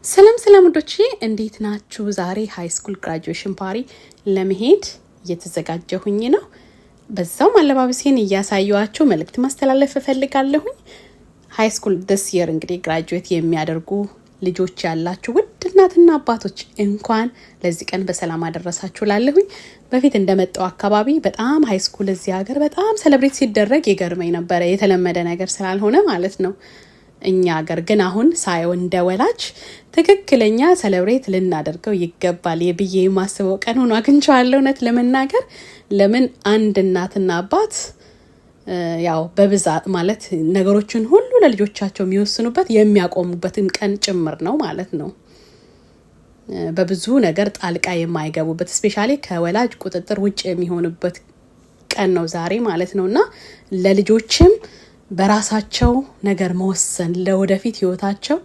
ሰላም ወዶቼ እንዴት ናችሁ? ዛሬ ሃይ ስኩል ግራጁዌሽን ፓሪ ለመሄድ እየተዘጋጀሁኝ ነው። በዛው አለባበሴን እያሳየኋችሁ መልእክት ማስተላለፍ ፈልጋለሁኝ። ሃይ ስኩል this year እንግዲህ ግራጁዌት የሚያደርጉ ልጆች ያላችሁ ውድ እናትና አባቶች እንኳን ለዚህ ቀን በሰላም አደረሳችሁ ላለሁኝ። በፊት እንደመጣው አካባቢ በጣም ሃይ ስኩል እዚህ ሀገር በጣም ሴሌብሬት ሲደረግ ይገርመኝ ነበር፣ የተለመደ ነገር ስላልሆነ ማለት ነው። እኛ ሀገር ግን አሁን ሳይው እንደወላጅ ትክክለኛ ሴሌብሬት ልናደርገው ይገባል የብዬ ማስበው ቀን ሆኖ አግኝቻለሁ። እውነት ለመናገር ለምን አንድ እናትና አባት ያው በብዛት ማለት ነገሮችን ሁሉ ለልጆቻቸው የሚወስኑበት የሚያቆሙበትን ቀን ጭምር ነው ማለት ነው። በብዙ ነገር ጣልቃ የማይገቡበት ስፔሻሊ ከወላጅ ቁጥጥር ውጭ የሚሆኑበት ቀን ነው ዛሬ ማለት ነውና ለልጆችም በራሳቸው ነገር መወሰን ለወደፊት ህይወታቸው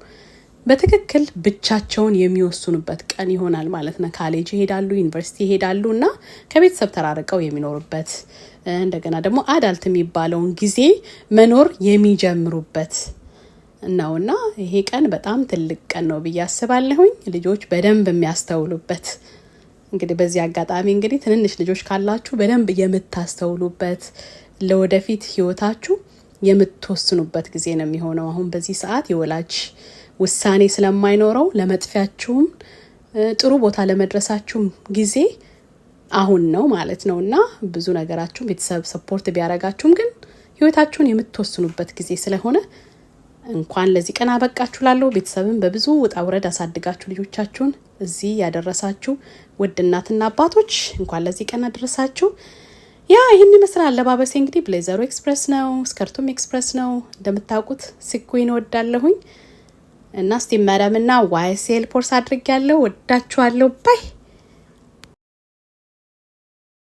በትክክል ብቻቸውን የሚወስኑበት ቀን ይሆናል ማለት ነው። ካሌጅ ይሄዳሉ፣ ዩኒቨርሲቲ ይሄዳሉና ከቤተሰብ ተራርቀው የሚኖሩበት እንደገና ደግሞ አዳልት የሚባለውን ጊዜ መኖር የሚጀምሩበት ነውና ይሄ ቀን በጣም ትልቅ ቀን ነው ብዬ አስባለሁኝ። ልጆች በደንብ የሚያስተውሉበት እንግዲህ በዚህ አጋጣሚ እንግዲህ ትንንሽ ልጆች ካላችሁ በደንብ የምታስተውሉበት ለወደፊት ህይወታችሁ የምትወስኑበት ጊዜ ነው የሚሆነው። አሁን በዚህ ሰዓት የወላጅ ውሳኔ ስለማይኖረው ለመጥፊያችሁም ጥሩ ቦታ ለመድረሳችሁም ጊዜ አሁን ነው ማለት ነውና ብዙ ነገራችሁም ቤተሰብ ሰፖርት ቢያረጋችሁም ግን ህይወታችሁን የምትወስኑበት ጊዜ ስለሆነ እንኳን ለዚህ ቀን አበቃችሁ ላለው ቤተሰብን በብዙ ውጣ ውረድ አሳድጋችሁ ልጆቻችሁን እዚህ ያደረሳችሁ ውድ እናትና አባቶች እንኳን ለዚህ ቀን አደረሳችሁ። ያ ይሄን ይመስላል አለባበሴ። እንግዲህ ብሌዘሩ ኤክስፕረስ ነው፣ ስከርቱም ኤክስፕረስ ነው። እንደምታውቁት ሲኩዊን ወዳለሁኝ እና ስቲም ማዳም እና ዋይኤስኤል ፖርስ አድርጌያለሁ። ወዳችኋለሁ። ባይ